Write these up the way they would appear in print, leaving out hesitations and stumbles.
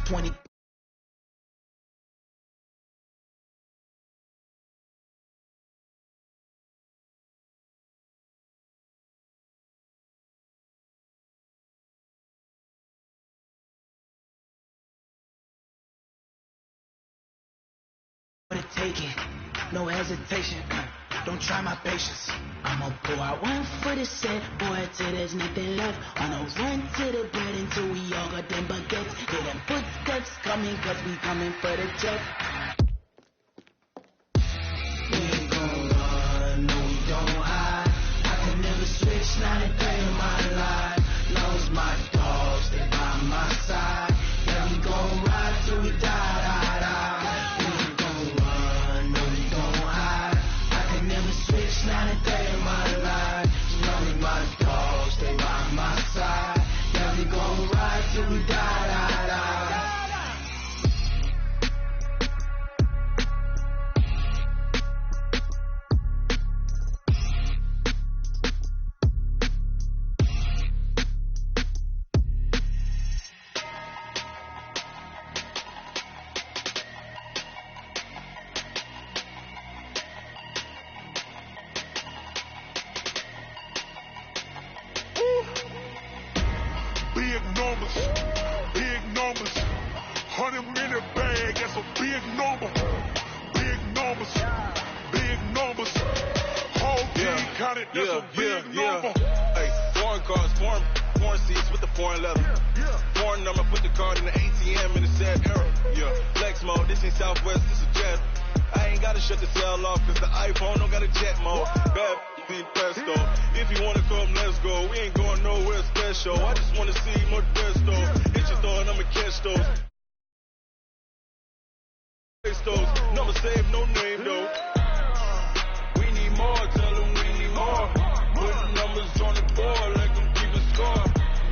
20. Take it, no hesitation. Don't try my patience. I'ma pour out one for the set, boy, till there's nothing left. On a run to the bread until we all got them baguettes. Hear them footsteps coming, cause we coming for the jet. We ain't gon' run, no we don't hide. I can never switch, not a day in my life. Lost my dogs, stay by my side. Yeah, we gon' ride till we die, die, die. Not a day in my life. Only my dogs stay by my side. Yeah, we gon' ride till we die, die, die. Big numbers, 100-minute bag, that's a big number. Big numbers, whole team counted, that's a big number. Hey, foreign cars, foreign seats with the foreign leather. Foreign number, put the card in the ATM in the sad era. Yeah, flex mode, this ain't Southwest, this is jet. I ain't gotta shut the cell off, cause the iPhone don't got a jet mode. Bad in pesto. If you wanna come, let's go. We ain't going nowhere special. I just wanna see more Desto. Hit your thought, I'ma catch those. Number save, no name though. We need more, tell them we need more. Put numbers on the board like I'm keeping score.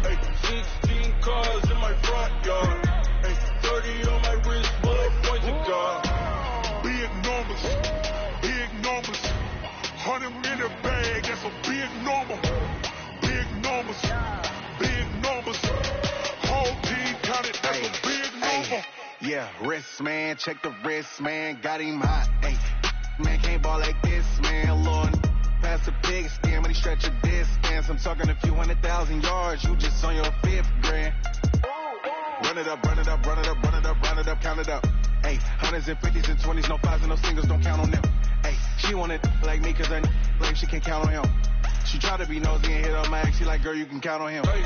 Hey, 16 cars in my front yard. Hey, 30 on my wrist, bullet point to God. Big numbers, 100-minute bag, that's a big number. Big numbers, whole team counted, that's a big number. Yeah, wrist man, check the wrist man, got him hot. Hey, man can't ball like this, man. Lord, pass the big skin when he stretch a distance. I'm talking a few 100,000 yards, you just on your 5th grand. Run it up, count it up. Hey, hundreds and 50s and 20s, no 5s and no singles, don't count on them. Hey, she want it like me, cause her like she can't count on him. She try to be nosy and hit on my ex, she like, girl, you can count on him. Hey,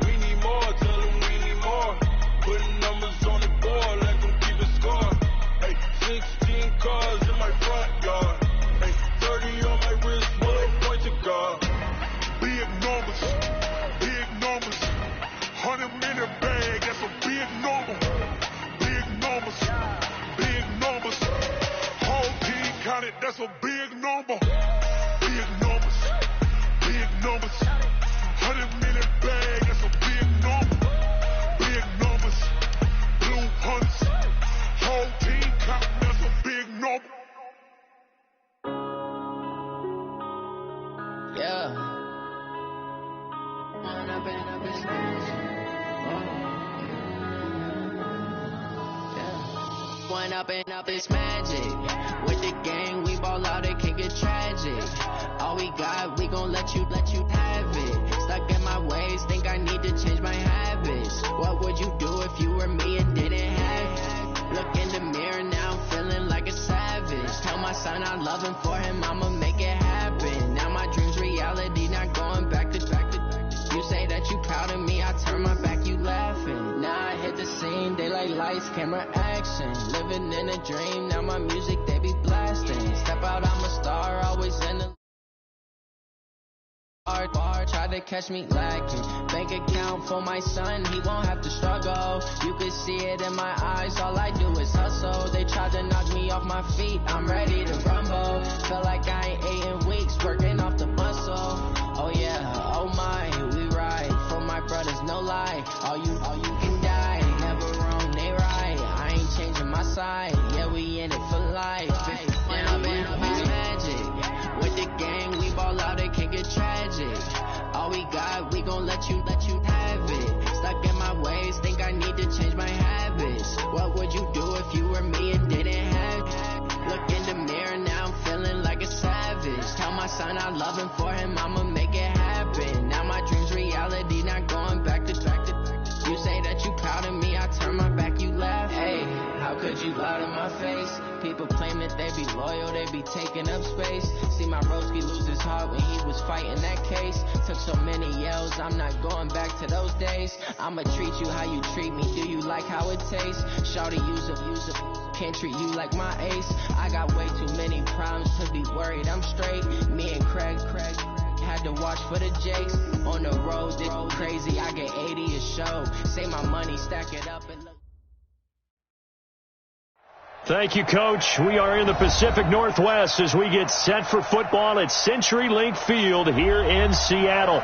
we need more, tell them we need more. Putting numbers on the board like I'm keeping score. Hey, 16 cars in my front yard. Hey, 30 on my wrist, bullet point to God. Big numbers, 100-minute bag, that's a big number. Big numbers, whole team counted, that's a big number. Big numbers, 100-minute bag, that's a big number. Big numbers, blue hunts, whole team counting, that's a big number. Yeah. One up and up is magic. With the gang, we ball out, it can get tragic. All we got, we gon' let you have it. Stuck in my ways, think I need to change my habits. What would you do if you were me and didn't have it? Look in the mirror now, I'm feeling like a savage. Tell my son I love him, for him I'ma make it happen. Now my dream's reality, not going back to. You say that you proud of me, I turn my back, you laughing. Now I hit the scene, daylight lights, camera action. Living in a dream, now my music they be blasting. Step out, I'm a star, always in the bar. Try to catch me lacking. Bank account for my son, he won't have to struggle. You can see it in my eyes, all I do is hustle. They tried to knock me off my feet, I'm ready to rumble. Feel like I ain't ate in weeks, working off the muscle. Oh yeah, oh my, we ride for my brothers, no lie. All you can die, never wrong, they right. I ain't changing my side, yeah, we in it for life. And I've been magic. With the gang, we ball out, it can get tragic. All we got, we gon' let you have it. Stuck in my ways, think I need to change my habits. son, I love him for him, I'ma make it happen. Now my dream's reality, not going back to. You say that you proud of me, I turn my back, you laugh. Hey, how could you lie to my face? People claim that they be loyal, they be taking up space. See my broski lose his heart when he was fighting that case. Took so many yells, I'm not going back to those days. I'ma treat you how you treat me, do you like how it tastes? Shawty, use up, can't treat you like my ace. I got way too many problems to be worried, I'm straight. Me and Craig had to watch for the Jakes. On the road, it's crazy, I get 80 a show. Say my money, stack it up and look. Thank you, Coach. We are in the Pacific Northwest as we get set for football at CenturyLink Field here in Seattle.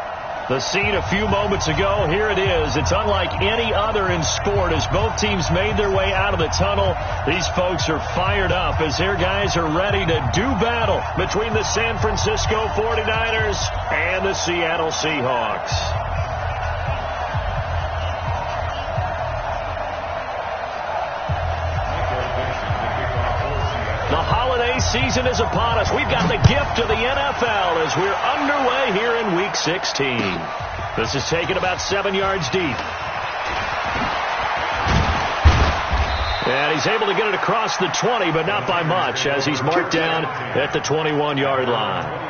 The scene a few moments ago, here it is. It's unlike any other in sport as both teams made their way out of the tunnel. These folks are fired up as their guys are ready to do battle between the San Francisco 49ers and the Seattle Seahawks. The holiday season is upon us. We've got the gift of the NFL as we're underway here in Week 16. This is taken about 7 yards deep. And he's able to get it across the 20, but not by much as he's marked down at the 21-yard line.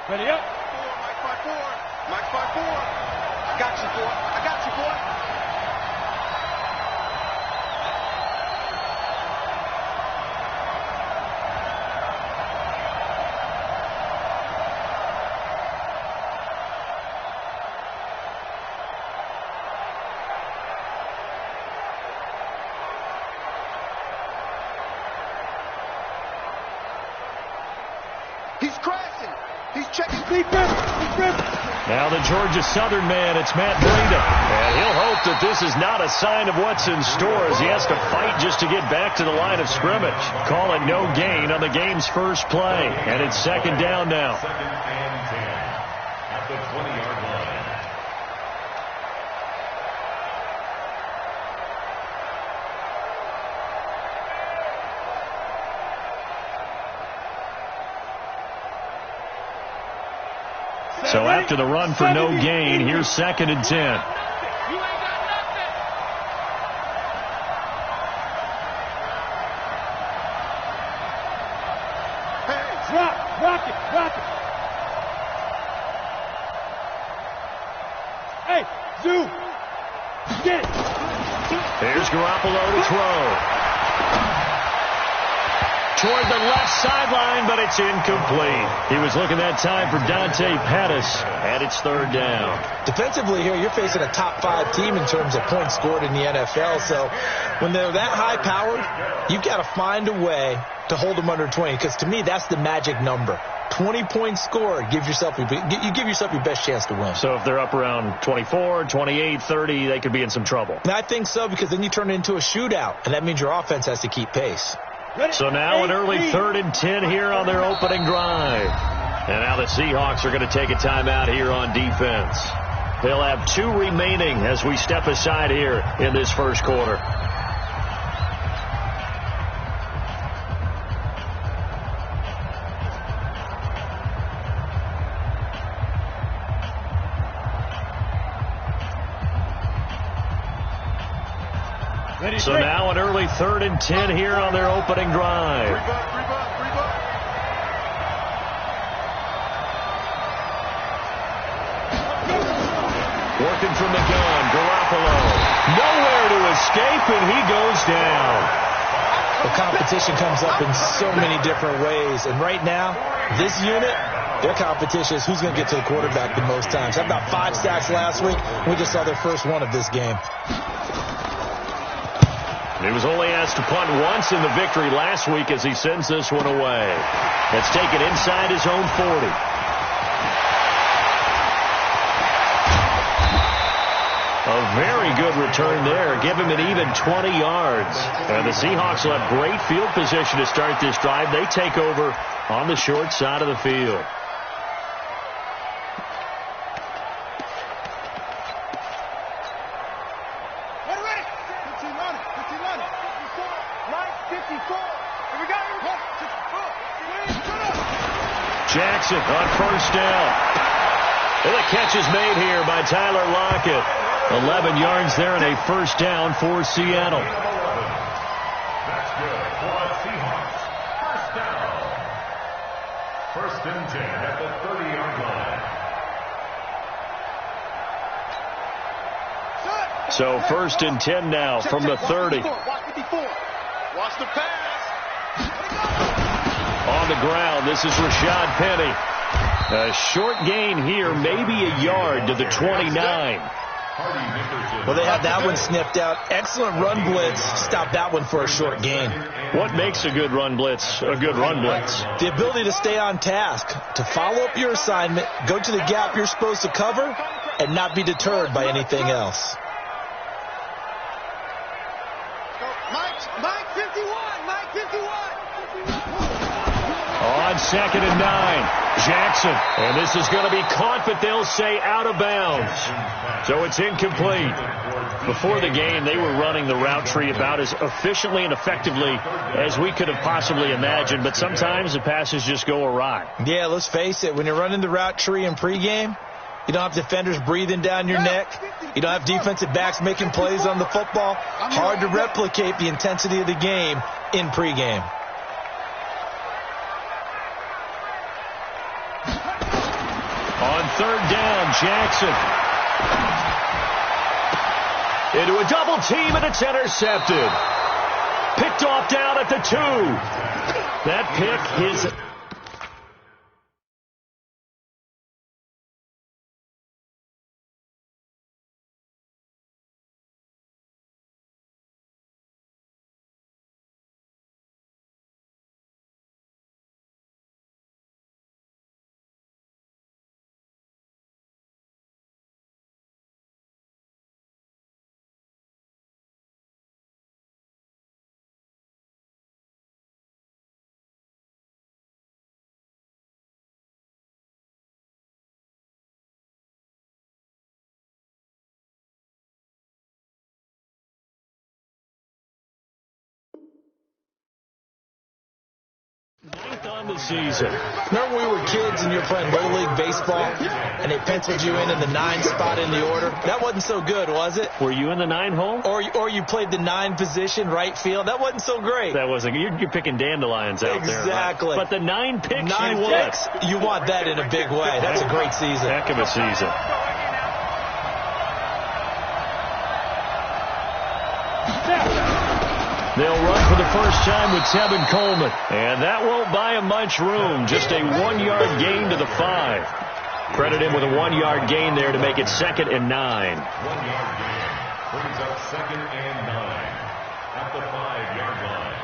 Ready up. Mike 5-4. Mike 5-4. I got you, boy. I got you, boy. He's crashing. He's checking defense. Now the Georgia Southern man, it's Matt Breida. And he'll hope that this is not a sign of what's in store as he has to fight just to get back to the line of scrimmage. Call it no gain on the game's first play. And it's second down now. Second and 10 at the 20-yard line. So after the run for no gain, here's second and 10. Rock it. Hey, Zoo. Get it. There's Garoppolo to throw. Toward the left sideline, but it's incomplete. He was looking that time for Dante Pettis, and it's third down. Defensively here, you're facing a top-5 team in terms of points scored in the NFL. So when they're that high-powered, you've got to find a way to hold them under 20, because to me, that's the magic number. 20 points scored, you give yourself your best chance to win. So if they're up around 24, 28, 30, they could be in some trouble. And I think so, because then you turn it into a shootout, and that means your offense has to keep pace. So now an early 3rd and 10 here on their opening drive. And now the Seahawks are going to take a timeout here on defense. They'll have 2 remaining as we step aside here in this first quarter. So now an early 3rd and 10 here on their opening drive. Working from the gun, Garoppolo. Nowhere to escape, and he goes down. The competition comes up in so many different ways. And right now, this unit, their competition is who's going to get to the quarterback the most times. Had about 5 sacks last week. We just saw their first one of this game. He was only asked to punt once in the victory last week as he sends this one away. Let's take it inside his own 40. A A very good return there. Give him an even 20 yards. And the Seahawks will have great field position to start this drive. They take over on the short side of the field. Jackson on first down. And the catch is made here by Tyler Lockett. 11 yards there and a first down for Seattle. That's good for the Seahawks. First down. First and 10 at the 30-yard line. So first and 10 now from the 30. Watch the pass. On the ground, this is Rashad Penny. A short gain here, maybe a yard to the 29. Well, they had that one sniffed out. Excellent run blitz. Stop that one for a short gain. What makes a good run blitz a good run blitz? The ability to stay on task, to follow up your assignment, go to the gap you're supposed to cover, and not be deterred by anything else. Mike 51. On 2nd and 9, Jackson. And this is going to be caught, but they'll say out of bounds. So it's incomplete. Before the game, they were running the route tree about as efficiently and effectively as we could have possibly imagined, but sometimes the passes just go awry. Yeah, let's face it. When you're running the route tree in pregame, you don't have defenders breathing down your neck. You don't have defensive backs making plays on the football. Hard to replicate the intensity of the game in pregame. On 3rd down, Jackson. Into a double team, and it's intercepted. Picked off down at the 2. That pick is... Ninth on the season. Remember we were kids and you were playing Little League Baseball and they penciled you in the 9 spot in the order? That wasn't so good, was it? Were you in the 9 hole? Or you played the 9 position, right field? That wasn't so great. That wasn't. You're picking dandelions out there. Exactly. But the 9 picks, 9 picks, you want that in a big way. That's a great season. Heck of a season. They'll run for the first time with Tevin Coleman. And that won't buy him much room. Just a 1-yard gain to the 5. Credit him with a 1-yard gain there to make it 2nd and 9. 1-yard gain brings up 2nd and 9 at the 5-yard line.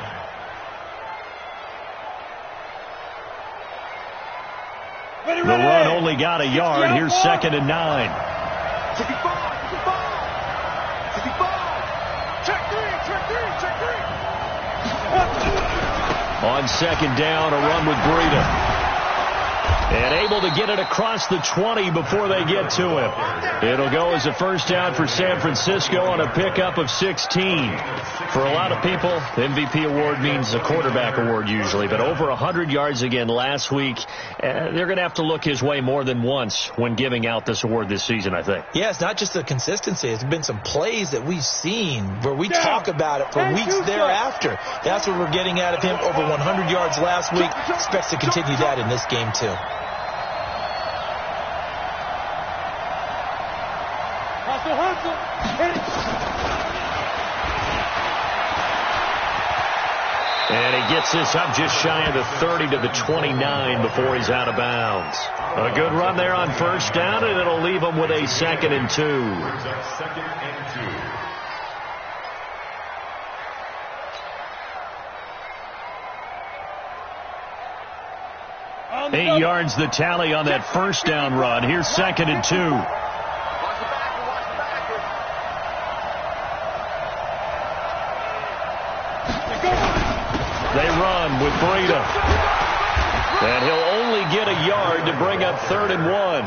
The run only got a yard. Here's 2nd and 9. 55. Check three. On 2nd down, a run with Breida. And able to get it across the 20 before they get to him. It'll go as a first down for San Francisco on a pickup of 16. For a lot of people, the MVP award means a quarterback award usually. But over 100 yards again last week. They're going to have to look his way more than once when giving out this award this season, I think. Yeah, it's not just the consistency. It's been some plays that we've seen where we talk about it for weeks thereafter. That's what we're getting out of him. Over 100 yards last week. Expects to continue that in this game, too. And he gets this up just shy of the 30 to the 29 before he's out of bounds. A good run there on first down, and it'll leave him with a 2nd and 2. 2nd and 2. 8 yards the tally on that first down run. Here's 2nd and 2. They run with Breida. And he'll only get a yard to bring up 3rd and 1.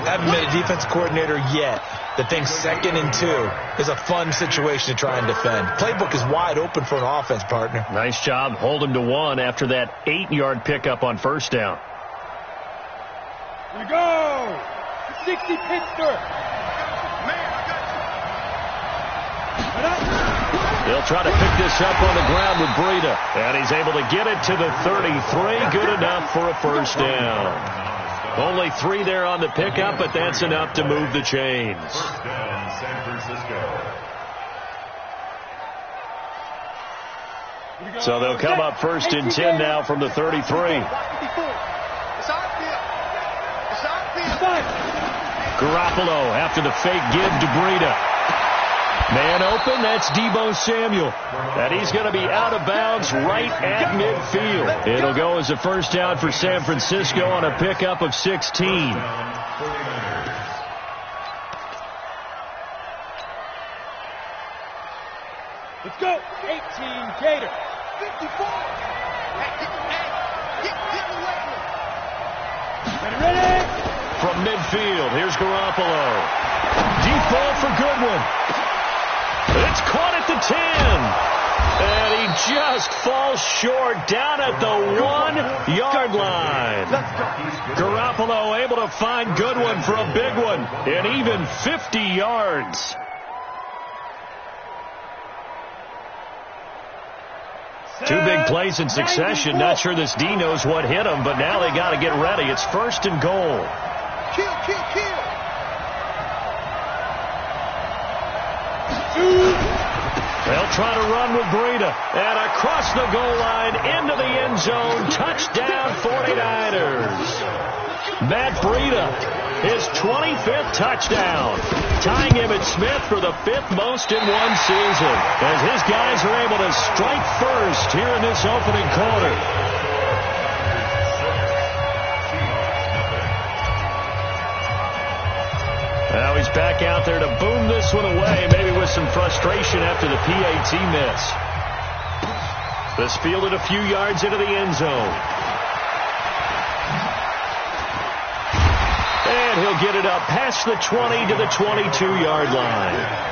Haven't been a defense coordinator yet that thinks 2nd and 2 is a fun situation to try and defend. Playbook is wide open for an offense, partner. Nice job. Hold him to 1 after that 8-yard pickup on 1st down. Here we go. 60 Pittsburgh. They'll try to pick this up on the ground with Breida. And he's able to get it to the 33. Good enough for a 1st down. Only 3 there on the pickup, but that's enough to move the chains. 1st down, San Francisco. So they'll come up 1st and 10 now from the 33. Garoppolo after the fake give to Breida. Man open, that's Deebo Samuel. And he's going to be out of bounds right at midfield. It'll go as a 1st down for San Francisco on a pickup of 16. Let's go. 18 Gator. 54. Ready? From midfield, here's Garoppolo. Deep ball for Goodwin. It's caught at the 10. And he just falls short down at the 1-yard line. Garoppolo able to find Goodwin for a big one. And even 50 yards. Two big plays in succession. Not sure this D knows what hit him, but now they got to get ready. It's 1st and goal. Kill. They'll try to run with Breida. And across the goal line into the end zone. Touchdown 49ers. Matt Breida, his 25th touchdown. Tying Emmitt Smith for the 5th most in one season. As his guys are able to strike first here in this opening quarter. Now he's back out there to boom this one away, maybe with some frustration after the PAT miss. This fielded a few yards into the end zone. And he'll get it up past the 20 to the 22-yard line.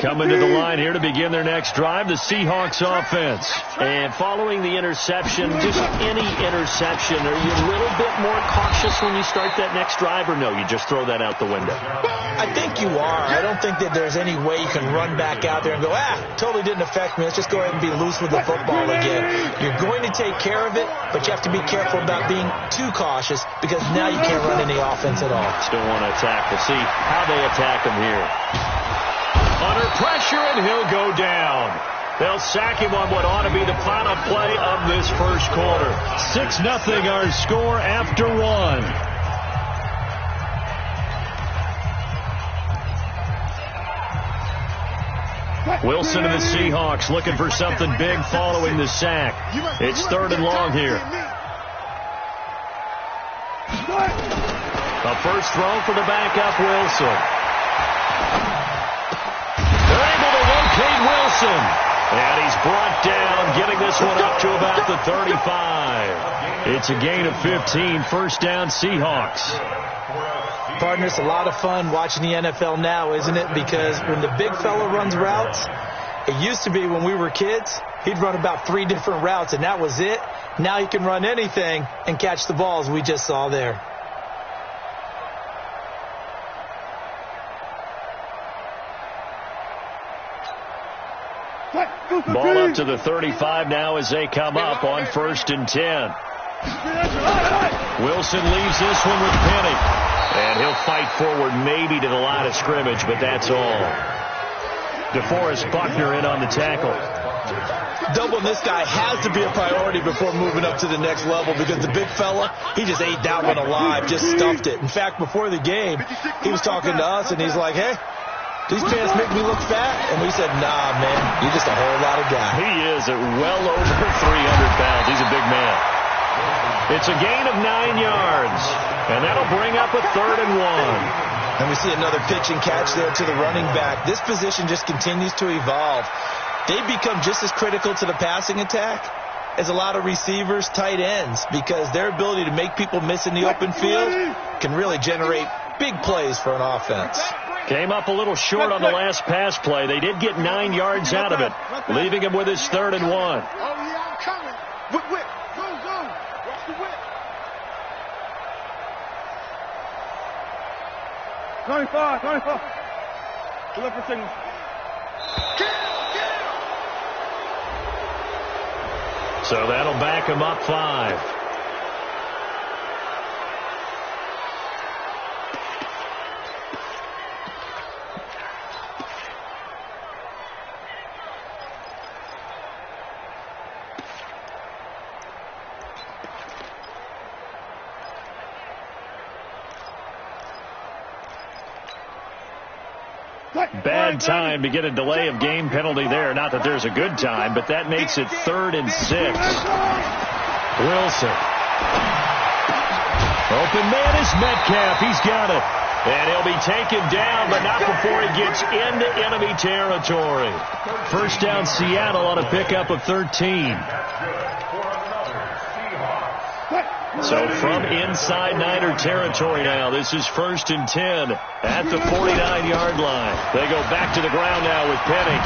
Coming to the line here to begin their next drive, the Seahawks offense. And following the interception, just any interception, are you a little bit more cautious when you start that next drive, or no, you just throw that out the window? I think you are. I don't think that there's any way you can run back out there and go, totally didn't affect me. Let's just go ahead and be loose with the football again. You're going to take care of it, but you have to be careful about being too cautious because now you can't run any offense at all. Still want to attack. We'll see how they attack him here. Under pressure, and he'll go down. They'll sack him on what ought to be the final play of this first quarter. 6-0 our score after one. Wilson and the Seahawks looking for something big following the sack. It's 3rd and long here. A first throw for the backup, Wilson. They're able to locate Wilson. And he's brought down, getting this one up to about the 35. It's a gain of 15, 1st down Seahawks. Partner, it's a lot of fun watching the NFL now, isn't it? Because when the big fella runs routes, it used to be when we were kids, he'd run about 3 different routes, and that was it. Now he can run anything and catch the balls we just saw there. Ball up to the 35 now as they come up on 1st and 10. Wilson leaves this one with Penny. And he'll fight forward maybe to the line of scrimmage, but that's all. DeForest Buckner in on the tackle. Doubling this guy has to be a priority before moving up to the next level because the big fella, he just ate that one alive, just stuffed it. In fact, before the game, he was talking to us, and he's like, hey, these pants make me look fat. And we said, nah, man, you're just a whole lot of guy. He is at well over 300 pounds. He's a big man. It's a gain of 9 yards, and that'll bring up a 3rd and 1. And we see another pitch and catch there to the running back. This position just continues to evolve. They become just as critical to the passing attack as a lot of receivers, tight ends, because their ability to make people miss in the open field can really generate big plays for an offense. Came up a little short on the last pass play. They did get 9 yards out of it, leaving him with his 3rd and 1. Oh, yeah, I'm coming. Whip. Zoom. Watch the whip. 25. Look for signal. So that'll back him up 5. Bad time to get a delay of game penalty there. Not that there's a good time, but that makes it 3rd and 6. Wilson. Open man is Metcalf. He's got it. And he'll be taken down, but not before he gets into enemy territory. First down Seattle on a pickup of 13. So from inside Niner territory now, this is 1st and 10 at the 49-yard line. They go back to the ground now with Penny.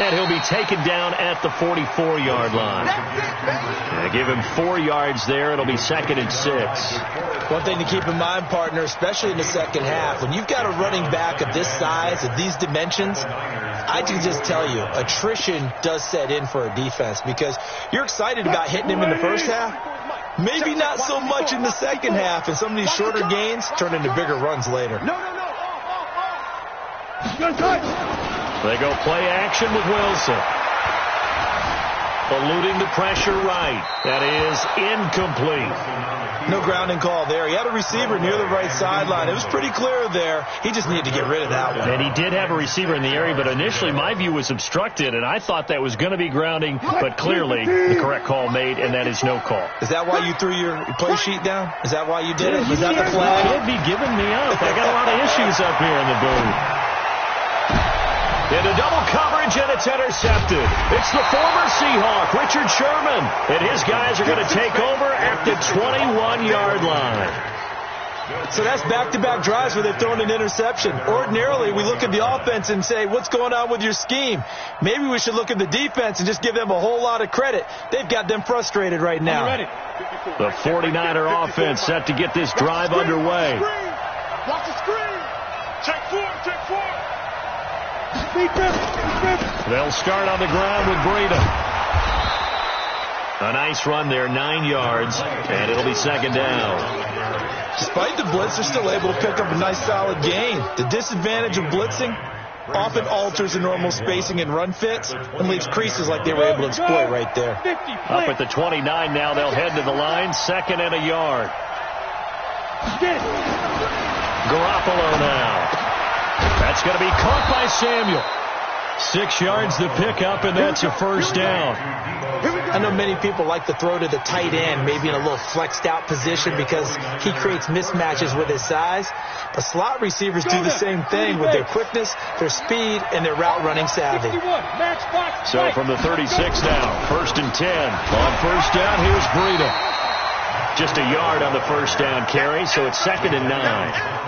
And he'll be taken down at the 44-yard line. And give him 4 yards there. It'll be 2nd and 6. One thing to keep in mind, partner, especially in the second half, when you've got a running back of this size, of these dimensions, I can just tell you, attrition does set in for a defense because you're excited about hitting him in the first half. Maybe not so much in the second half, and some of these shorter gains turn into bigger runs later. No. They go play action with Wilson. Eluding the pressure right. That is incomplete. No grounding call there. He had a receiver near the right sideline. It was pretty clear there. He just needed to get rid of that one. And he did have a receiver in the area, but initially my view was obstructed, and I thought that was going to be grounding, but clearly the correct call made, and that is no call. Is that why you threw your play sheet down? Is that why you did it? Was that the flag? He'll be giving me up. I got a lot of issues up here in the booth. Into double coverage, and it's intercepted. It's the former Seahawk, Richard Sherman, and his guys are going to take over at the 21-yard line. So that's back-to-back drives where they've thrown an interception. Ordinarily, we look at the offense and say, what's going on with your scheme? Maybe we should look at the defense and just give them a whole lot of credit. They've got them frustrated right now. The 49er offense set to get this drive underway. Watch the screen. Check four. They'll start on the ground with Breida. A nice run there, 9 yards, and it'll be 2nd down. Despite the blitz, they're still able to pick up a nice solid gain. The disadvantage of blitzing often alters the normal spacing and run fits and leaves creases like they were able to exploit right there. Up at the 29 now, they'll head to the line, 2nd and a yard. Garoppolo now. That's going to be caught by Samuel. 6 yards to pick up, and that's a first down. I know many people like to throw to the tight end, maybe in a little flexed out position because he creates mismatches with his size. The slot receivers do the same thing with their quickness, their speed, and their route running savvy. So from the 36 now, 1st and 10. On first down, here's Breida. Just a yard on the first down carry, so it's 2nd and 9.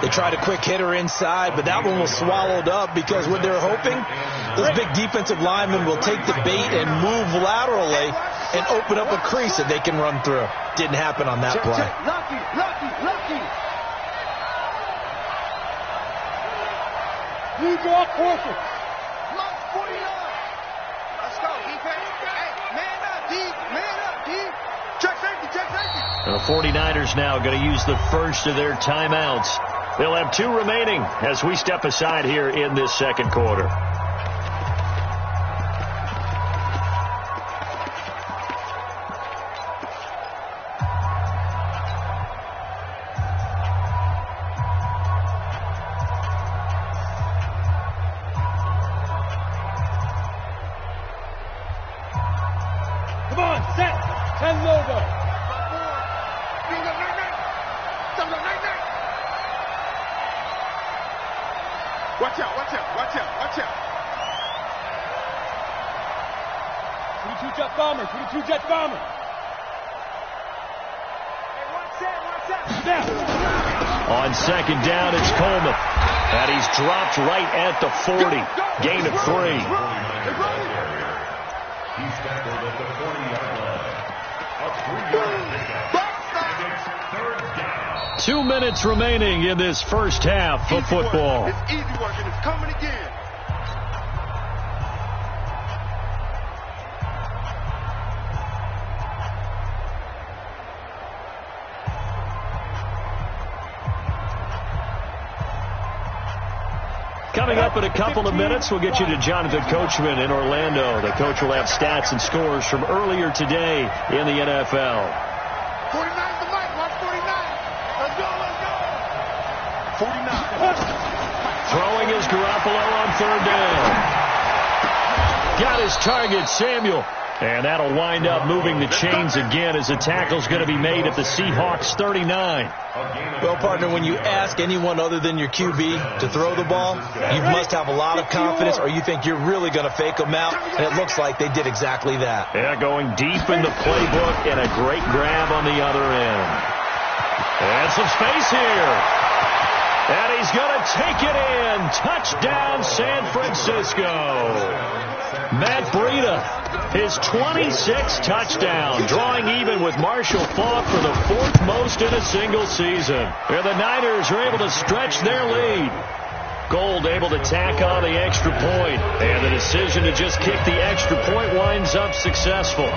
They tried a quick hitter inside, but that one was swallowed up because what they're hoping, those big defensive linemen will take the bait and move laterally and open up a crease that they can run through. Didn't happen on that play. Lucky. Lead off portion. Lock 49. Let's go, defense. Hey, man up, D. Check safety. The 49ers now going to use the first of their timeouts. They'll have 2 remaining as we step aside here in this second quarter. low, though. Watch out, watch out, watch out, watch out. 22 jet bomber, 22 jet bomber. On second down, it's Coleman. And he's dropped right at the 40. Gain of 3. He's tackled at the 40-yard line. A 3-yard pickup. And it's third down. 2 minutes remaining in this first half of football. It's easy work, and it's coming again. Coming up in a couple of minutes, we'll get you to Jonathan Coachman in Orlando. The coach will have stats and scores from earlier today in the NFL. 49's the mic, watch 49. Let's go, let's go. 49. Throwing is Garoppolo on third down. Got his target, Samuel. And that'll wind up moving the chains again as the tackle's going to be made at the Seahawks 39. Well, partner, when you ask anyone other than your QB to throw the ball, you must have a lot of confidence, or you think you're really going to fake them out, and it looks like they did exactly that. Yeah, going deep in the playbook and a great grab on the other end. And some space here. And he's going to take it in. Touchdown, San Francisco. Matt Breida, his 26th touchdown, drawing even with Marshall Faulk for the 4th most in a single season. And the Niners are able to stretch their lead. Gold able to tack on the extra point, and the decision to just kick the extra point winds up successful.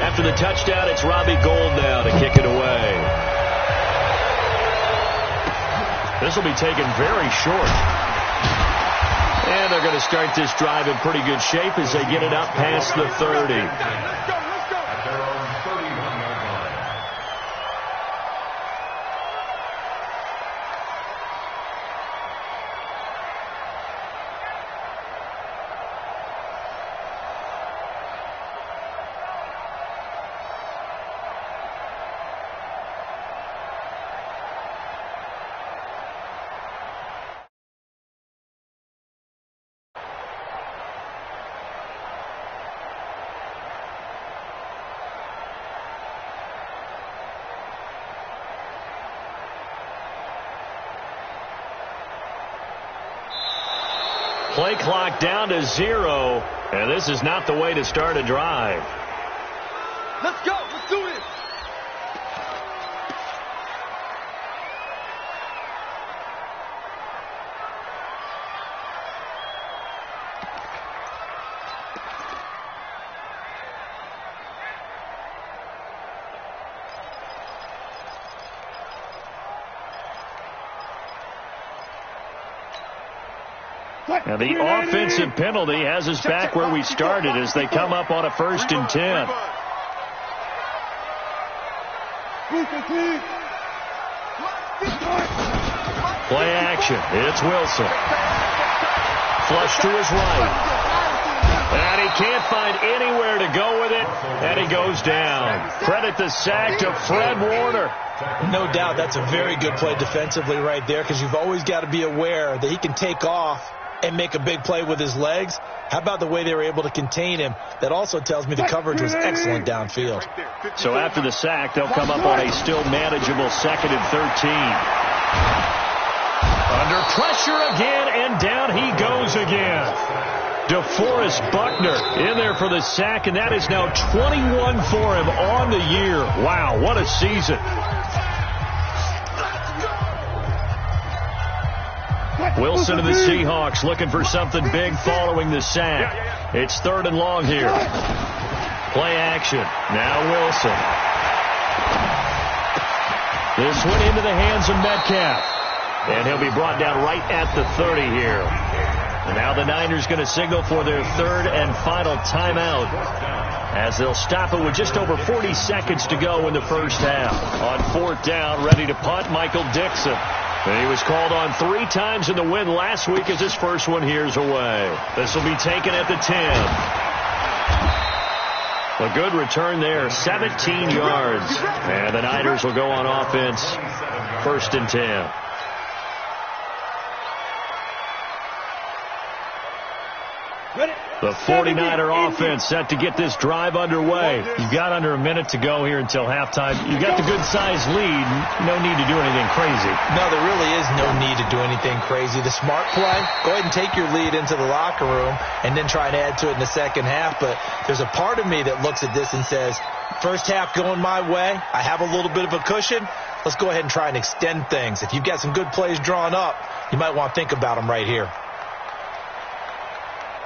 After the touchdown, it's Robbie Gould now to kick it away. This will be taken very short. And they're going to start this drive in pretty good shape as they get it up past the 30. At their own 31-yard line. Play clock down to 0, and this is not the way to start a drive. Let's go. Let's do this. And the offensive penalty has us back where we started as they come up on a 1st and 10. Play action. It's Wilson. Flush to his right. And he can't find anywhere to go with it, and he goes down. Credit the sack to Fred Warner. No doubt that's a very good play defensively right there, because you've always got to be aware that he can take off and make a big play with his legs. How about the way they were able to contain him? That also tells me the coverage was excellent downfield. So after the sack, they'll come up on a still manageable 2nd and 13. Under pressure again, and down he goes again. DeForest Buckner in there for the sack, and that is now 21 for him on the year. Wow, what a season. Wilson and the Seahawks looking for something big following the sack. It's 3rd and long here. Play action. Now Wilson. This one into the hands of Metcalf. And he'll be brought down right at the 30 here. And now the Niners going to signal for their 3rd and final timeout, as they'll stop it with just over 40 seconds to go in the first half. On 4th down, ready to punt, Michael Dixon. And he was called on 3 times in the win last week as his first one here's away. This will be taken at the 10. A good return there, 17 yards. And the Niners will go on offense, 1st and 10. The 49er offense set to get this drive underway. You've got under a minute to go here until halftime. You've got the good-sized lead. No need to do anything crazy. No, there really is no need to do anything crazy. The smart play, go ahead and take your lead into the locker room and then try and add to it in the second half. But there's a part of me that looks at this and says, first half going my way. I have a little bit of a cushion. Let's go ahead and try and extend things. If you've got some good plays drawn up, you might want to think about them right here.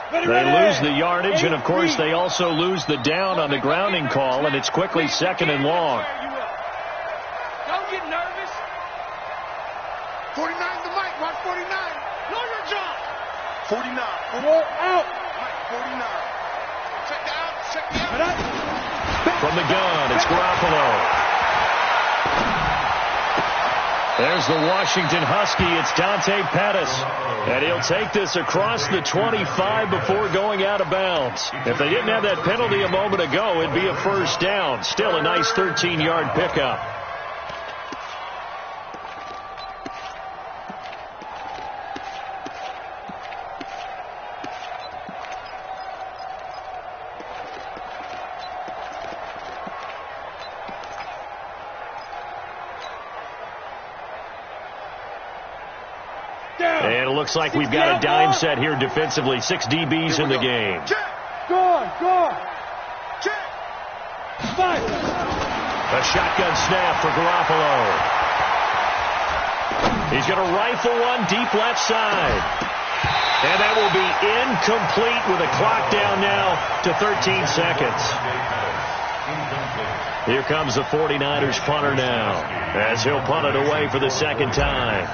They lose the yardage, and, of course, they also lose the down on the grounding call, and it's quickly 2nd and long. Don't get nervous. 49 the mic. Watch 49. Know your job. 49. Four out. Mike, 49. Check the out. Check the out. From the gun, it's Garoppolo. There's the Washington Husky. It's Dante Pettis. And he'll take this across the 25 before going out of bounds. If they didn't have that penalty a moment ago, it'd be a first down. Still a nice 13-yard pickup. And it looks like we've got a dime set here defensively. 6 DBs in the game. Guard. Check. 5. A shotgun snap for Garoppolo. He's going to rifle one deep left side. And that will be incomplete with a clock down now to 13 seconds. Here comes the 49ers punter now, as he'll punt it away for the second time.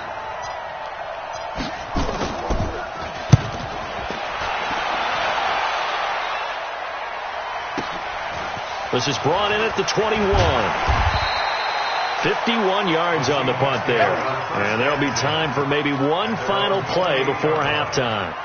This is brought in at the 21. 51 yards on the punt there. And there'll be time for maybe one final play before halftime.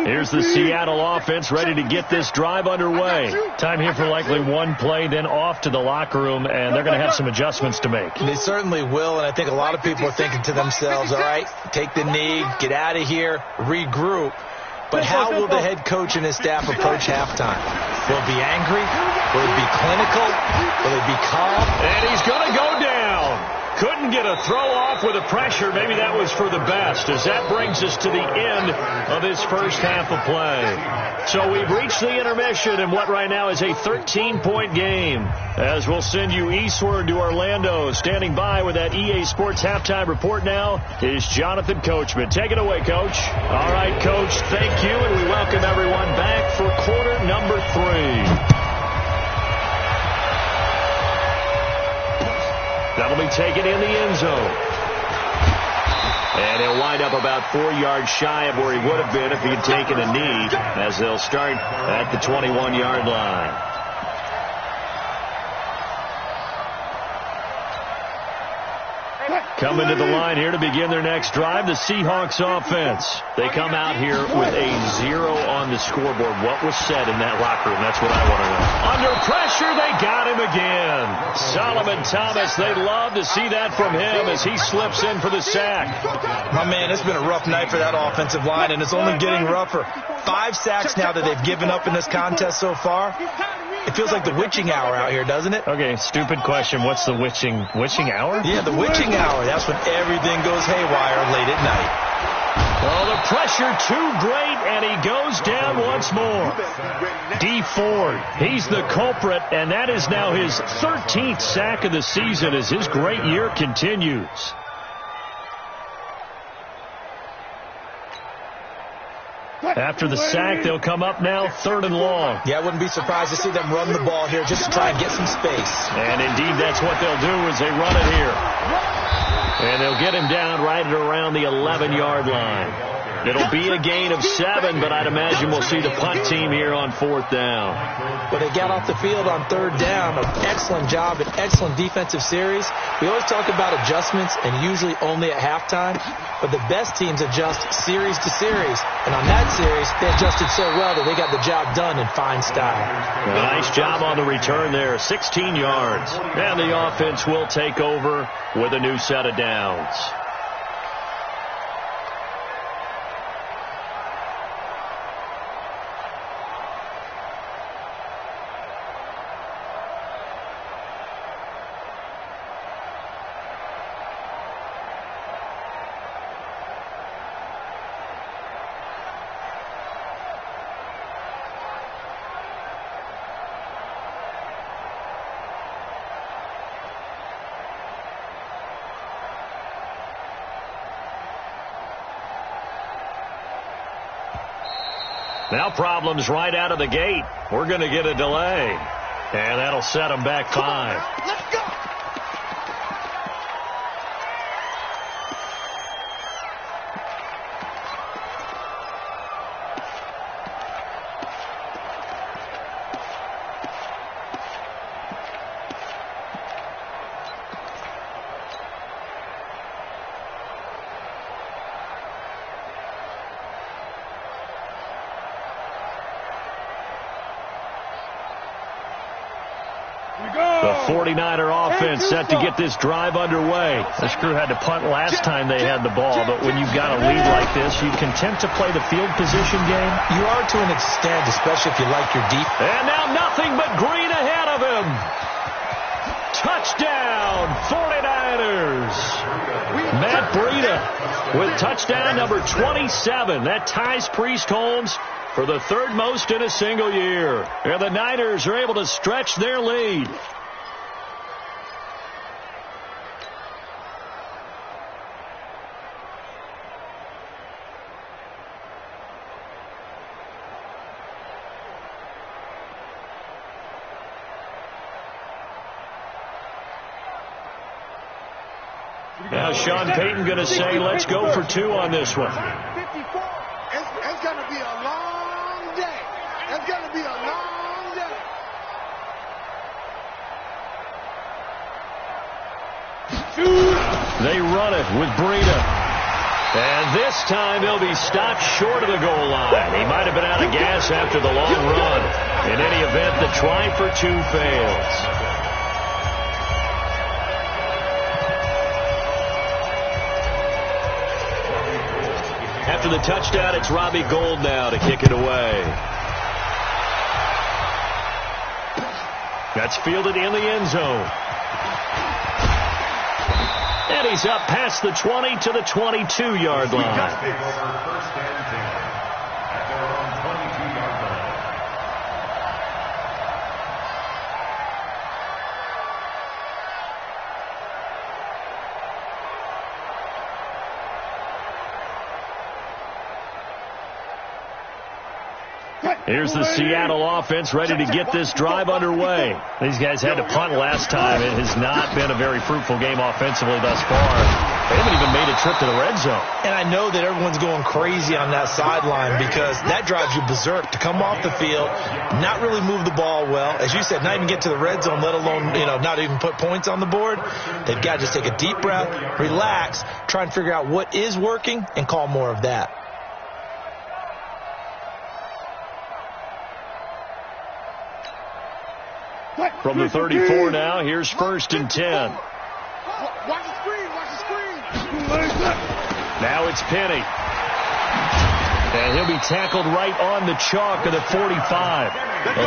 Here's the Seattle offense ready to get this drive underway. Time here for likely one play, then off to the locker room, and they're going to have some adjustments to make. They certainly will, and I think a lot of people are thinking to themselves, all right, take the knee, get out of here, regroup. But how will the head coach and his staff approach halftime? Will it be angry? Will it be clinical? Will it be calm? And he's going to go down. Couldn't get a throw off with the pressure. Maybe that was for the best, as that brings us to the end of this first half of play. So we've reached the intermission in what right now is a 13-point game, as we'll send you eastward to Orlando. Standing by with that EA Sports halftime report now is Jonathan Coachman. Take it away, Coach. All right, Coach, thank you, and we welcome everyone back for quarter number 3. That'll be taken in the end zone. And he'll wind up about 4 yards shy of where he would have been if he had taken a knee, as they'll start at the 21-yard line. Coming to the line here to begin their next drive, the Seahawks offense. They come out here with a 0 on the scoreboard. What was said in that locker room? That's what I want to know. Under pressure, they got him again. Solomon Thomas, they'd love to see that from him as he slips in for the sack. My man, it's been a rough night for that offensive line, and it's only getting rougher. 5 sacks now that they've given up in this contest so far. It feels like the witching hour out here, doesn't it? Okay, stupid question. What's the witching hour? Yeah, the witching hour. That's when everything goes haywire late at night. Oh, the pressure too great, and he goes down once more. D. Ford, he's the culprit, and that is now his 13th sack of the season as his great year continues. After the sack, they'll come up now 3rd and long. Yeah, I wouldn't be surprised to see them run the ball here just to try and get some space. And indeed, that's what they'll do as they run it here. And they'll get him down right at around the 11-yard line. It'll be a gain of 7, but I'd imagine we'll see the punt team here on 4th down. But they got off the field on 3rd down. An excellent job, an excellent defensive series. We always talk about adjustments and usually only at halftime, but the best teams adjust series to series. And on that series, they adjusted so well that they got the job done in fine style. A nice job on the return there, 16 yards. And the offense will take over with a new set of downs. Now problems right out of the gate. We're going to get a delay. And that'll set them back 5. Let's go. The 49er offense set to get this drive underway. This crew had to punt last time they had the ball, but when you've got a lead like this, you content to play the field position game? You are to an extent, especially if you like your deep. And now nothing but green ahead of him. Touchdown, 49ers. Matt Breida with touchdown number 27. That ties Priest Holmes for the 3rd most in a single year. And the Niners are able to stretch their lead. Now Sean Payton going to say, let's go for 2 on this one. 54. It's going to be a long day. It's going to be a long day. They run it with Breida. And this time he'll be stopped short of the goal line. He might have been out of gas after the long run. In any event, the try for 2 fails. After the touchdown, it's Robbie Gould now to kick it away. That's fielded in the end zone. And he's up past the 20 to the 22-yard line. Here's the Seattle offense ready to get this drive underway. These guys had to punt last time. It has not been a very fruitful game offensively thus far. They haven't even made a trip to the red zone. And I know that everyone's going crazy on that sideline because that drives you berserk to come off the field, not really move the ball well. As you said, not even get to the red zone, let alone, not even put points on the board. They've got to just take a deep breath, relax, try and figure out what is working and call more of that. From the 34 now, here's 1st and 10. Watch the screen, watch the screen. Now it's Penny. And he'll be tackled right on the chalk of the 45.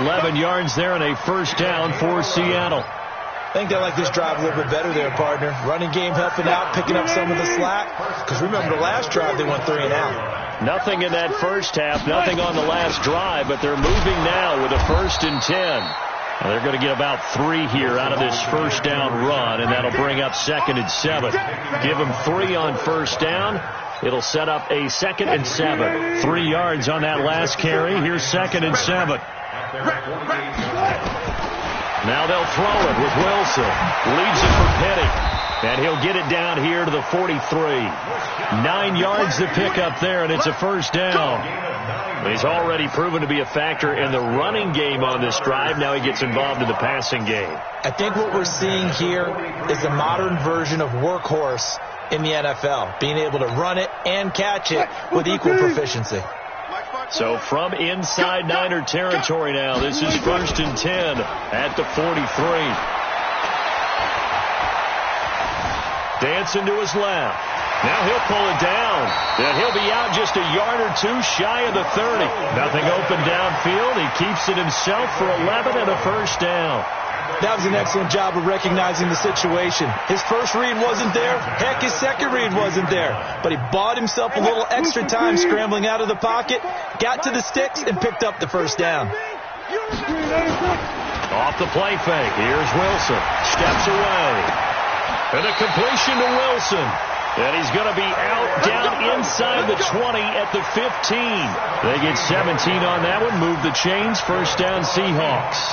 11 yards there and a 1st down for Seattle. I think they like this drive a little bit better there, partner. Running game helping out, picking up some of the slack. Because remember, the last drive they went 3 and out. Nothing in that first half, nothing on the last drive, but they're moving now with a 1st and 10. And they're going to get about 3 here out of this 1st down run, and that'll bring up 2nd and 7. Give them 3 on 1st down. It'll set up a 2nd and 7. 3 yards on that last carry. Here's 2nd and 7. Now they'll throw it with Wilson. Leaves it for Petty. And he'll get it down here to the 43. 9 yards to pick up there, and it's a first down. He's already proven to be a factor in the running game on this drive. Now he gets involved in the passing game. I think what we're seeing here is the modern version of workhorse in the NFL, being able to run it and catch it with equal proficiency. So from inside Niner territory now, this is 1st and 10 at the 43. Dancing to his left. Now he'll pull it down. And he'll be out just a yard or two shy of the 30. Nothing open downfield. He keeps it himself for 11 and a first down. That was an excellent job of recognizing the situation. His first read wasn't there. Heck, his second read wasn't there. But he bought himself a little extra time scrambling out of the pocket, got to the sticks, and picked up the first down. Off the play fake. Here's Wilson. Steps away. And a completion to Wilson. And he's going to be out down inside the 20 at the 15. They get 17 on that one. Move the chains. First down, Seahawks.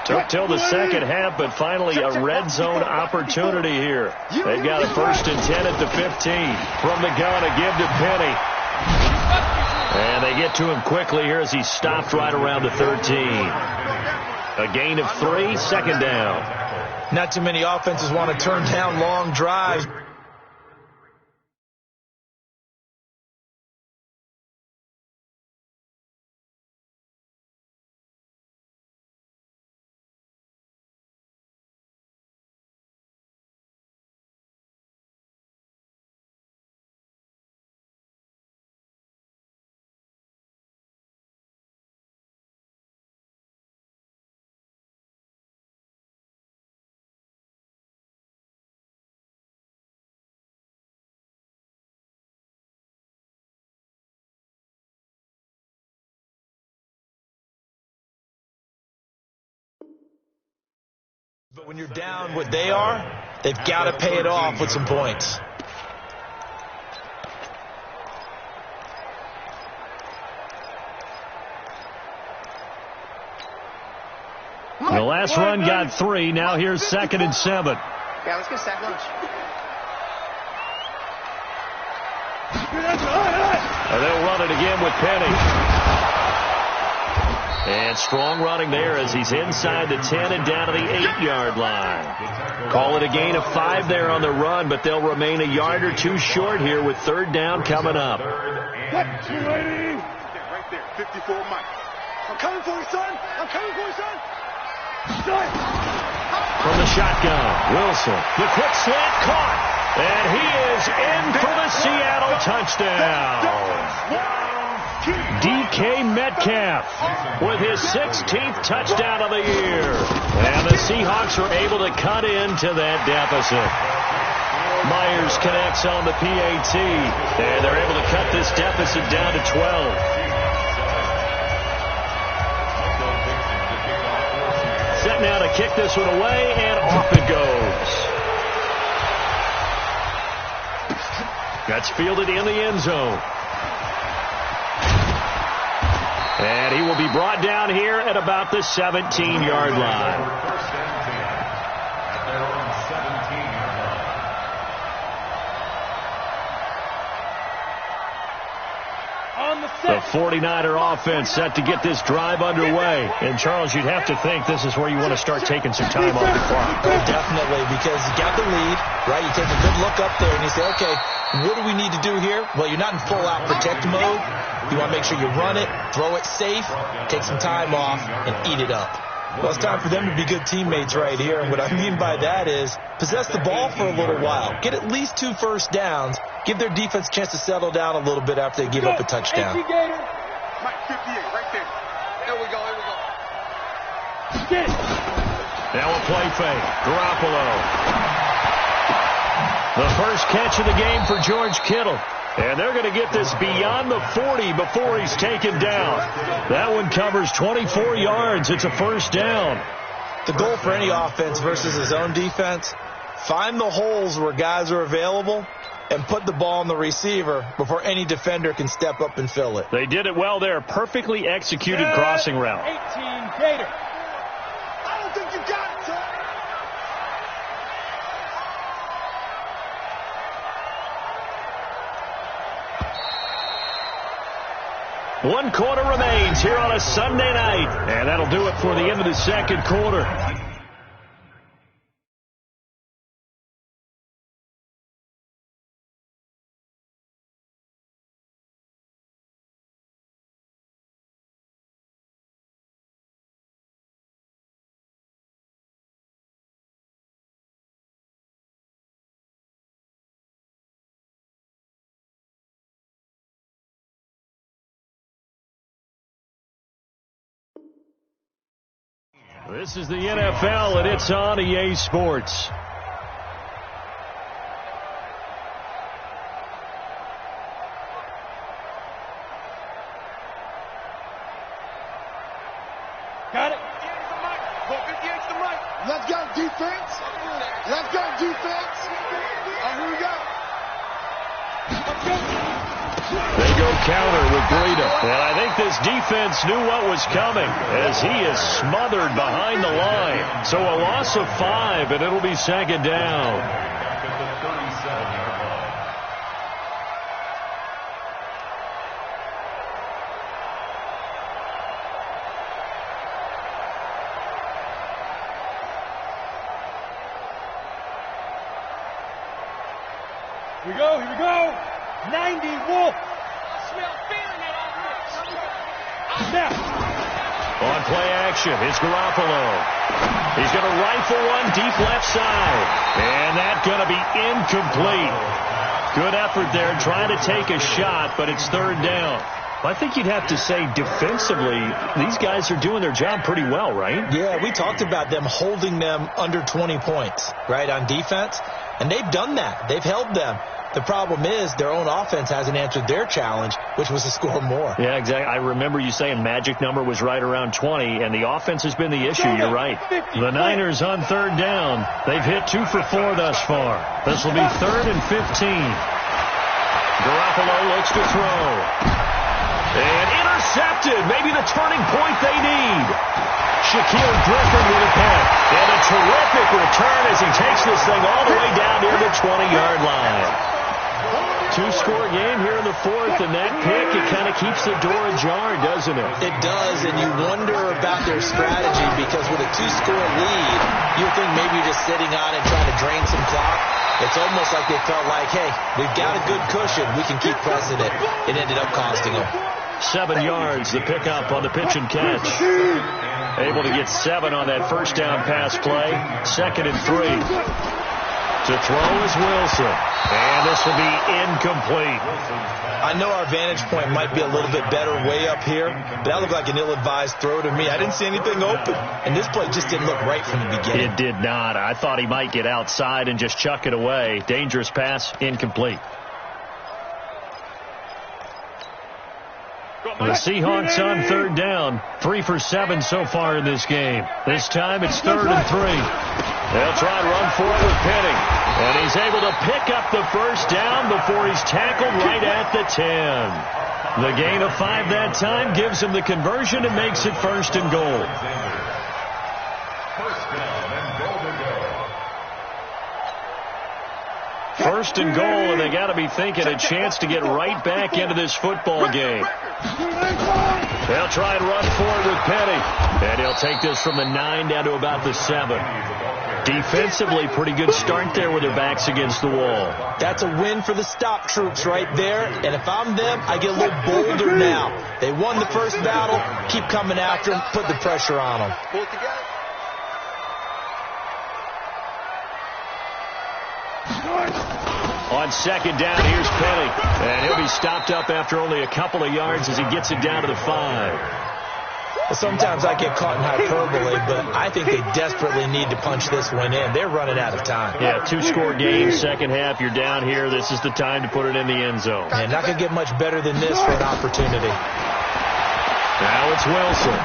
Took till the second half, but finally a red zone opportunity here. They've got a 1st and 10 at the 15. From the gun, a give to Penny. And they get to him quickly here as he stopped right around the 13. A gain of 3, second down. Not too many offenses want to turn down long drives. But when you're down what they are, they've got to pay it off with some points. The last run got 3. Now here's 2nd and 7. Yeah, let's get sack lunch. And they'll run it again with Penny. And strong running there as he's inside the 10 and down to the 8-yard line. Call it a gain of 5 there on the run, but they'll remain a yard or 2 short here with 3rd down coming up. Right there, 54 Mike. I'm coming for you, son. I'm coming for you, son. From the shotgun, Wilson, the quick slant caught. And he is in for the Seattle touchdown. DK Metcalf with his 16th touchdown of the year. And the Seahawks are able to cut into that deficit. Myers connects on the PAT, and they're able to cut this deficit down to 12. Set now to kick this one away, and off it goes. That's fielded in the end zone. And he will be brought down here at about the 17-yard line. The 49er offense set to get this drive underway. And, Charles, you'd have to think this is where you want to start taking some time off the clock. Oh, definitely, because you got the lead, right? You take a good look up there and you say, okay, what do we need to do here? Well, you're not in full-out protect mode. You want to make sure you run it, throw it safe, take some time off, and eat it up. Well, it's time for them to be good teammates right here. And what I mean by that is possess the ball for a little while. Get at least 2 first downs. Give their defense a chance to settle down a little bit after they give up a touchdown. Mike 58, right there. There we go, there we go. Now a play fake. Garoppolo. The first catch of the game for George Kittle. And they're going to get this beyond the 40 before he's taken down. That one covers 24 yards. It's a first down. The goal for any offense versus his own defense, find the holes where guys are available and put the ball on the receiver before any defender can step up and fill it. They did it well there. Perfectly executed crossing route. 18, Gator. don't think you got it, son. One quarter remains here on a Sunday night. And that'll do it for the end of the second quarter. This is the NFL, and it's on EA Sports. Got it. Let's go, defense. Let's go, defense. Here we go. They go counter with Breida. And I think this defense knew what was coming as he is smothered behind the line. So a loss of 5, and it'll be second down. Here we go, here we go. 90, Wolf. Snap. On play action, it's Garoppolo. He's going to rifle one deep left side. And that's going to be incomplete. Good effort there, trying to take a shot, but it's third down. I think you'd have to say defensively, these guys are doing their job pretty well, right? Yeah, we talked about them holding them under 20 points, right, on defense. And they've done that. They've held them. The problem is their own offense hasn't answered their challenge, which was to score more. Yeah, exactly. I remember you saying magic number was right around 20, and the offense has been the issue. You're right. The Niners on third down. They've hit 2 for 4 thus far. This will be 3rd and 15. Garoppolo looks to throw. And intercepted. Maybe the turning point they need. Shaquille Griffin with a catch. And a terrific return as he takes this thing all the way down near the 20-yard line. 2-score game here in the 4th, and that pick, it kind of keeps the door ajar, doesn't it? It does, and you wonder about their strategy because with a 2-score lead, you think maybe you're just sitting on and trying to drain some clock. It's almost like they felt like, hey, we've got a good cushion. We can keep pressing it. It ended up costing them. 7 yards, the pickup on the pitch and catch. Able to get 7 on that first down pass play. 2nd and 3. To throw is Wilson. And this will be incomplete. I know our vantage point might be a little bit better way up here, but that looked like an ill-advised throw to me. I didn't see anything open, and this play just didn't look right from the beginning. It did not. I thought he might get outside and just chuck it away. Dangerous pass, incomplete. The Seahawks on third down. 3 for 7 so far in this game. This time it's 3rd and 3. They'll try and run for it with Penny. And he's able to pick up the first down before he's tackled right at the 10. The gain of 5 that time gives him the conversion and makes it 1st and goal. First and goal, and they got to be thinking a chance to get right back into this football game. They'll try and run forward with Penny. And he'll take this from the 9 down to about the 7. Defensively, pretty good start there with their backs against the wall. That's a win for the stop troops right there. And if I'm them, I get a little bolder now. They won the first battle. Keep coming after them. Put the pressure on them. Pull it together. On second down, here's Penny. And he'll be stopped up after only a couple of yards as he gets it down to the 5. Sometimes I get caught in hyperbole, but I think they desperately need to punch this one in. They're running out of time. Yeah, 2-score game, second half. You're down here. This is the time to put it in the end zone. And not going to get much better than this for an opportunity. Now it's Wilson.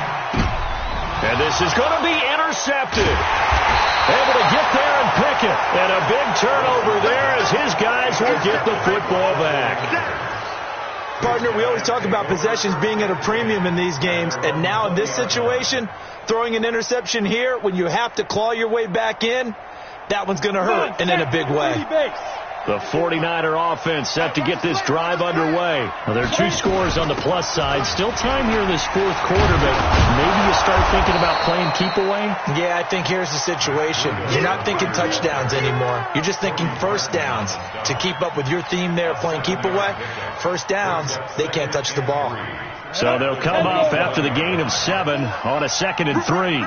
And this is going to be intercepted. Able to get there and pick it. And a big turnover there as his guys will get the football back. Partner, we always talk about possessions being at a premium in these games, and now in this situation, throwing an interception here when you have to claw your way back in, that one's going to hurt, and in a big way. The 49er offense set to get this drive underway. Well, there are 2 scores on the plus side. Still time here in this 4th quarter, but maybe you start thinking about playing keep away? Yeah, I think here's the situation. You're not thinking touchdowns anymore. You're just thinking first downs. To keep up with your theme there, playing keep away, first downs, they can't touch the ball. So they'll come off after the gain of 7 on a 2nd and 3.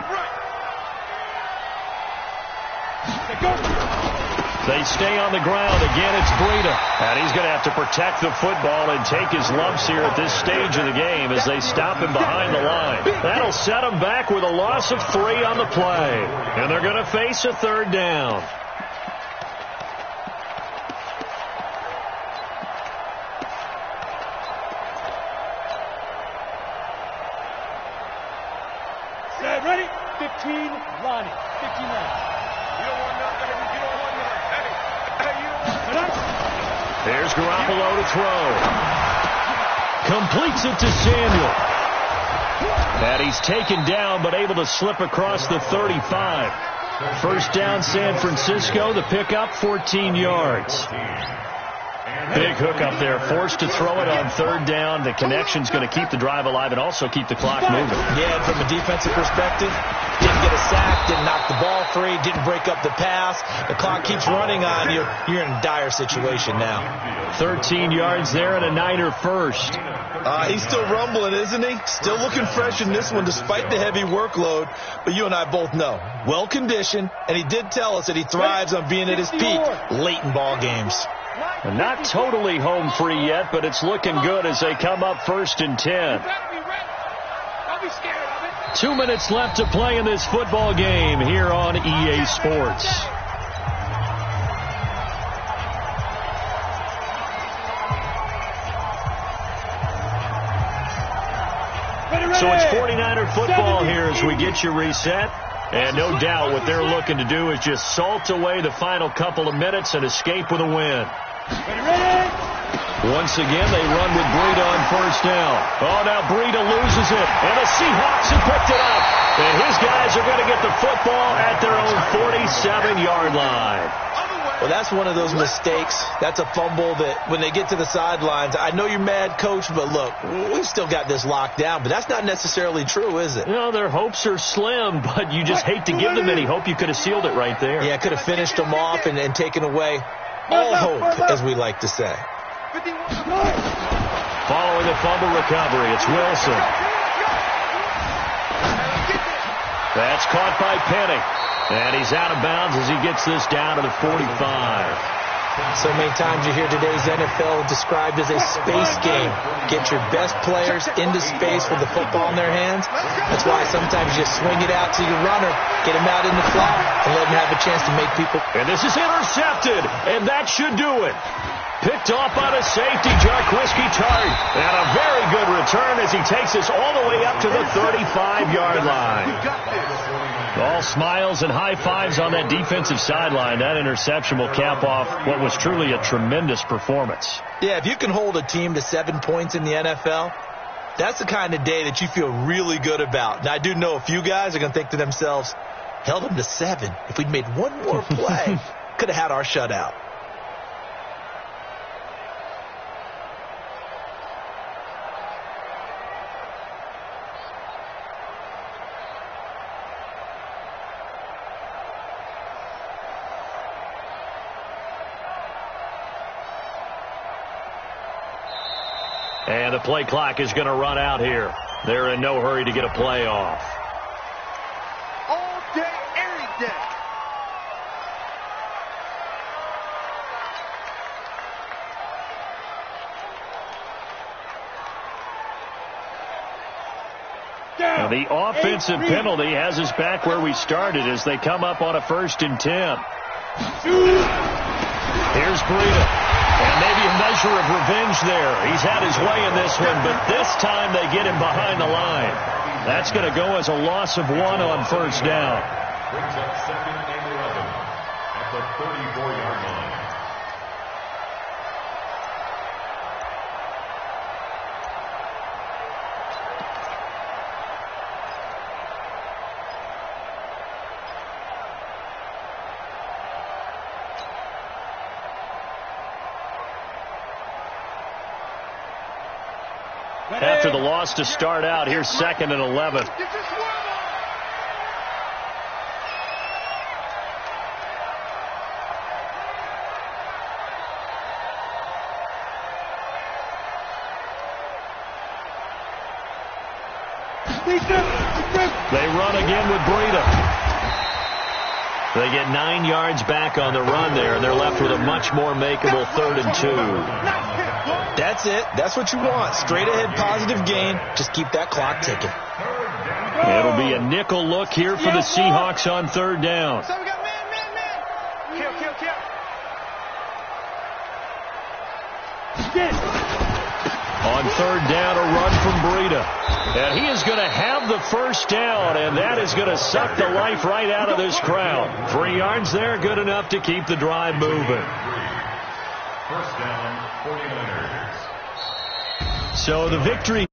They stay on the ground. Again, it's Breida. And he's going to have to protect the football and take his lumps here at this stage of the game as they stop him behind the line. That'll set him back with a loss of 3 on the play. And they're going to face a 3rd down. Set, ready? 15, Lonnie. 15 Lonnie. There's Garoppolo to throw. Completes it to Samuel. And he's taken down but able to slip across the 35. First down San Francisco. The pickup, 14 yards. Big hookup there. Forced to throw it on 3rd down. The connection's going to keep the drive alive and also keep the clock moving. Yeah, and from a defensive perspective, didn't get a sack, didn't knock the ball free, didn't break up the pass. The clock keeps running on you. You're in a dire situation now. 13 yards there and a Niner first. He's still rumbling, isn't he? Still looking fresh in this one despite the heavy workload. But you and I both know, well-conditioned, and he did tell us that he thrives on being at his peak late in ball games. And not totally home free yet, but it's looking good as they come up 1st and 10. 2 minutes left to play in this football game here on EA Sports. So it's 49er football here as we get you reset. And no doubt what they're looking to do is just salt away the final couple of minutes and escape with a win. Once again, they run with Breida on 1st down. Oh, now Breida loses it. And the Seahawks have picked it up. And his guys are going to get the football at their own 47-yard line. Well, that's one of those mistakes. That's a fumble that when they get to the sidelines, I know you're mad, Coach, but look, we've still got this locked down. But that's not necessarily true, is it? No, their hopes are slim, but you just hate to give them any hope. You could have sealed it right there. Yeah, could have finished them off and taken away all hope, as we like to say. Following the fumble recovery, it's Wilson. That's caught by Penny. And he's out of bounds as he gets this down to the 45. So many times you hear today's NFL described as a space game. Get your best players into space with the football in their hands. That's why sometimes you just swing it out to your runner, get him out in the flat, and let him have a chance to make people. And this is intercepted, and that should do it. Picked off by the safety, Jarquiski Tart. And a very good return as he takes us all the way up to the 35-yard line. All smiles and high fives on that defensive sideline. That interception will cap off what was truly a tremendous performance. Yeah, if you can hold a team to 7 points in the NFL, that's the kind of day that you feel really good about. Now, I do know a few guys are going to think to themselves, held them to 7. If we'd made one more play, could have had our shutout. And the play clock is going to run out here. They're in no hurry to get a play off. All day, every day. Now the offensive penalty has us back where we started as they come up on a 1st and 10. Here's Breida. And maybe a measure of revenge there. He's had his way in this one, but this time they get him behind the line. That's going to go as a loss of 1 on 1st down. Brings up 2nd and 11 at the 34-yard line. after the loss to start out. Here's 2nd and 11. They run again with Breida. They get 9 yards back on the run there, and they're left with a much more makeable 3rd and 2. That's it. That's what you want. Straight ahead positive gain. Just keep that clock ticking. It'll be a nickel look here for the Seahawks on 3rd down. So we got man. On 3rd down, a run from Breida. And he is going to have the 1st down, and that is going to suck the life right out of this crowd. 3 yards there, good enough to keep the drive moving. 1st down, 49ers. So the victory